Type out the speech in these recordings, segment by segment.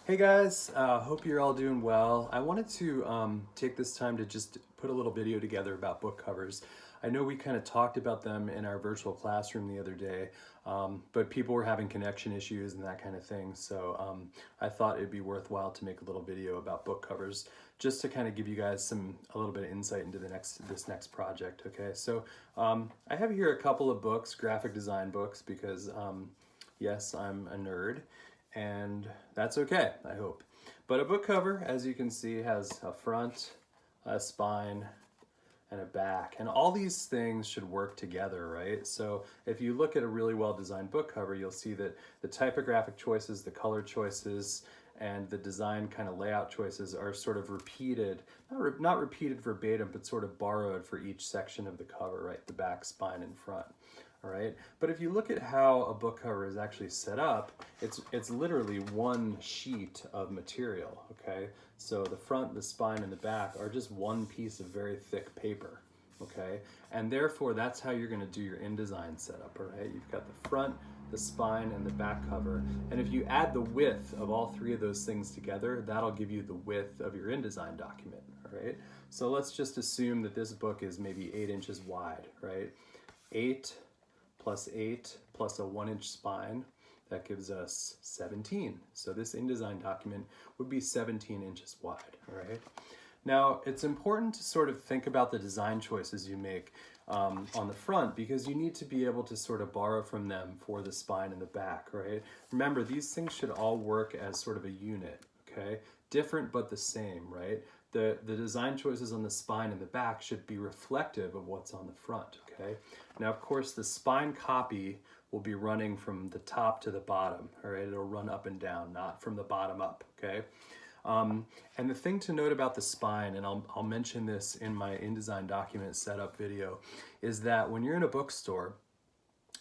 Hey guys, hope you're all doing well. I wanted to take this time to just put a little video together about book covers. I know we kind of talked about them in our virtual classroom the other day, but people were having connection issues and that kind of thing. So I thought it'd be worthwhile to make a little video about book covers, just to kind of give you guys a little bit of insight into this next project. Okay, so I have here a couple of books, graphic design books, because yes, I'm a nerd. And that's okay, I hope. But a book cover, as you can see, has a front, a spine, and a back. And all these things should work together, right? So if you look at a really well-designed book cover, you'll see that the typographic choices, the color choices, and the design kind of layout choices are sort of repeated, not repeated verbatim, but sort of borrowed for each section of the cover, right? The back, spine, and front. All right, but if you look at how a book cover is actually set up, it's literally one sheet of material, okay? So the front, the spine, and the back are just one piece of very thick paper, okay? And therefore, that's how you're gonna do your InDesign setup, all right? You've got the front, the spine, and the back cover. And if you add the width of all three of those things together, that'll give you the width of your InDesign document, all right? So let's just assume that this book is maybe 8 inches wide, right? 8 plus 8 plus a 1-inch spine, that gives us 17. So this InDesign document would be 17 inches wide, all right? Now, it's important to sort of think about the design choices you make on the front, because you need to be able to sort of borrow from them for the spine and the back, right? Remember, these things should all work as sort of a unit, okay? Different but the same, right? The design choices on the spine and the back should be reflective of what's on the front, okay? Now, of course, the spine copy will be running from the top to the bottom, all right? It'll run up and down, not from the bottom up, okay? And the thing to note about the spine, and I'll mention this in my InDesign document setup video, is that when you're in a bookstore,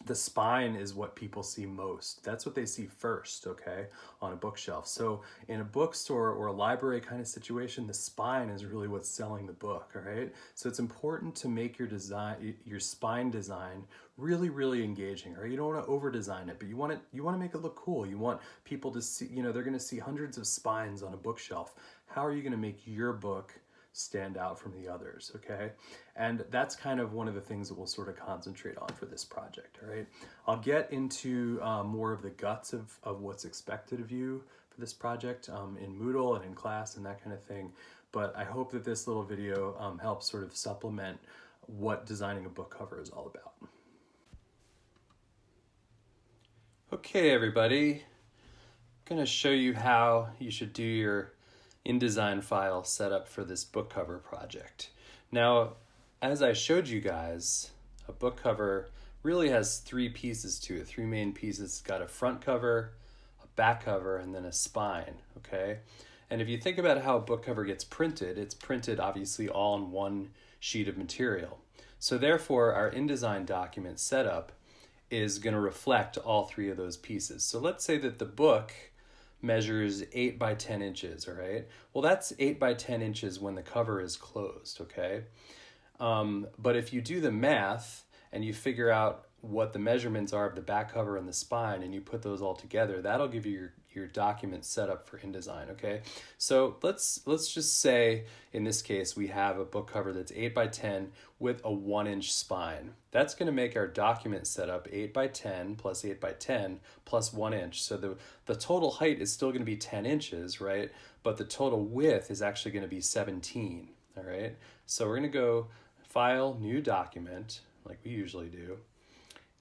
the spine is what people see most. That's what they see first, okay, on a bookshelf. So in a bookstore or a library kind of situation, the spine is really what's selling the book, all right? So it's important to make your design, your spine design really, really engaging, right? You don't want to over design it, but you want to make it look cool. You want people to see, they're going to see hundreds of spines on a bookshelf. How are you going to make your book stand out from the others, okay? And that's kind of one of the things that we'll sort of concentrate on for this project, all right? I'll get into more of the guts of what's expected of you for this project in Moodle and in class and that kind of thing, but I hope that this little video helps sort of supplement what designing a book cover is all about. Okay, everybody, I'm gonna show you how you should do your InDesign file set up for this book cover project. Now, as I showed you guys, a book cover really has three pieces to it, three main pieces. It's got a front cover, a back cover, and then a spine, okay? And if you think about how a book cover gets printed, it's printed obviously all on one sheet of material. So therefore, our InDesign document setup is gonna reflect all three of those pieces. So let's say that the book measures 8 by 10 inches, all right? Well, that's 8 by 10 inches when the cover is closed, okay? But if you do the math and you figure out what the measurements are of the back cover and the spine and you put those all together, that'll give you your document set up for InDesign, okay? So let's just say, in this case, we have a book cover that's 8 by 10 with a 1-inch spine. That's gonna make our document setup 8 by 10 plus 8 by 10 plus 1 inch. So the total height is still gonna be 10 inches, right? But the total width is actually gonna be 17, all right? So we're gonna go File, New Document, like we usually do.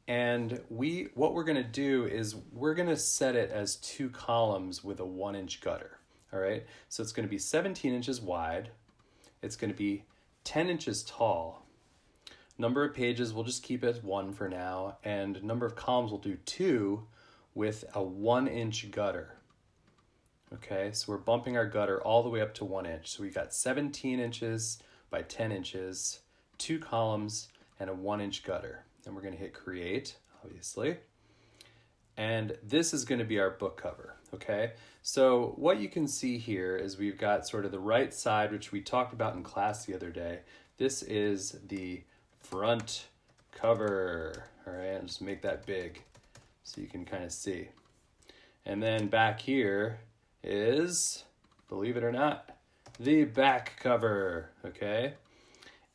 And what we're gonna do is we're gonna set it as 2 columns with a 1-inch gutter, all right? So it's gonna be 17 inches wide. It's gonna be 10 inches tall. Number of pages, we'll just keep it as 1 for now. And number of columns, we'll do 2 with a 1-inch gutter. Okay, so we're bumping our gutter all the way up to 1 inch. So we got 17 inches by 10 inches, 2 columns, and a 1-inch gutter. And we're gonna hit create, obviously. And this is gonna be our book cover, okay? So what you can see here is we've got sort of the right side, which we talked about in class the other day. This is the front cover, all right? I'll just make that big so you can kind of see. And then back here is, believe it or not, the back cover, okay?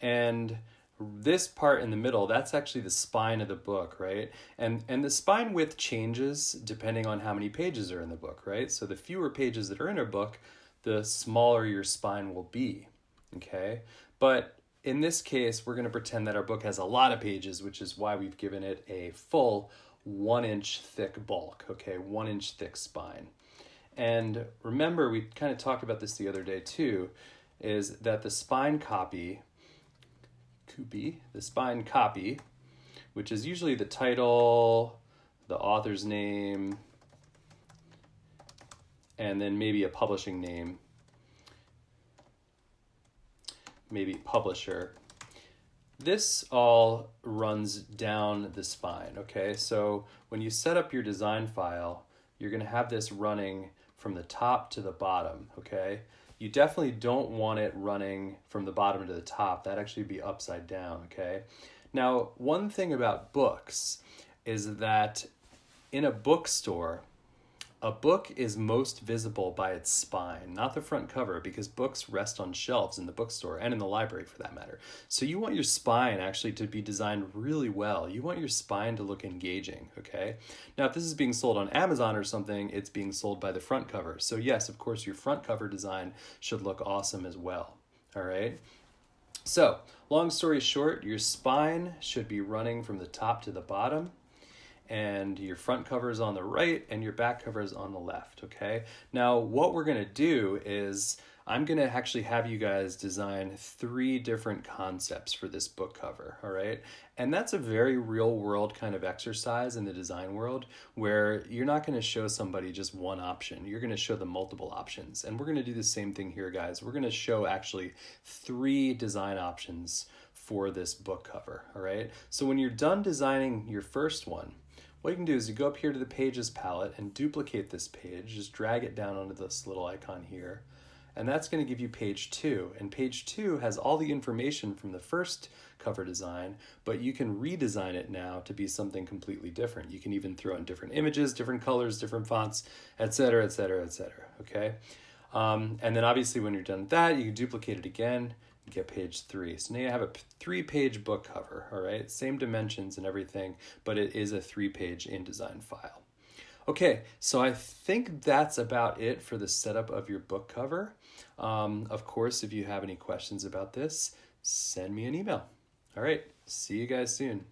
And this part in the middle, that's actually the spine of the book, right? And the spine width changes depending on how many pages are in the book, right? So the fewer pages that are in a book, the smaller your spine will be, okay? But in this case, we're going to pretend that our book has a lot of pages, which is why we've given it a full 1 inch thick bulk, okay? 1 inch thick spine. And remember, we kind of talked about this the other day too, is that the spine copy, which is usually the title, the author's name, and then maybe a publishing name, maybe publisher. This all runs down the spine, okay? So when you set up your design file, you're going to have this running from the top to the bottom, okay? You definitely don't want it running from the bottom to the top. That'd actually be upside down, okay? Now, one thing about books is that in a bookstore, a book is most visible by its spine, not the front cover, because books rest on shelves in the bookstore and in the library for that matter. So you want your spine actually to be designed really well. You want your spine to look engaging, okay? Now, if this is being sold on Amazon or something, it's being sold by the front cover. So yes, of course, your front cover design should look awesome as well, all right? So, long story short, your spine should be running from the top to the bottom, and your front cover is on the right and your back cover is on the left, okay? Now, what we're gonna do is I'm gonna actually have you guys design 3 different concepts for this book cover, all right? And that's a very real world kind of exercise in the design world where you're not gonna show somebody just one option. You're gonna show them multiple options. And we're gonna do the same thing here, guys. We're gonna show actually 3 design options for this book cover, all right? So when you're done designing your first one, what you can do is you go up here to the Pages palette and duplicate this page. Just drag it down onto this little icon here. And that's going to give you page 2. And page 2 has all the information from the first cover design, but you can redesign it now to be something completely different. You can even throw in different images, different colors, different fonts, etc., etc., etc. Okay? And then obviously when you're done with that, you can duplicate it again, get page 3. So now you have a 3-page book cover, all right? Same dimensions and everything, but it is a 3-page InDesign file. Okay, so I think that's about it for the setup of your book cover. Of course, if you have any questions about this, send me an email. All right, see you guys soon.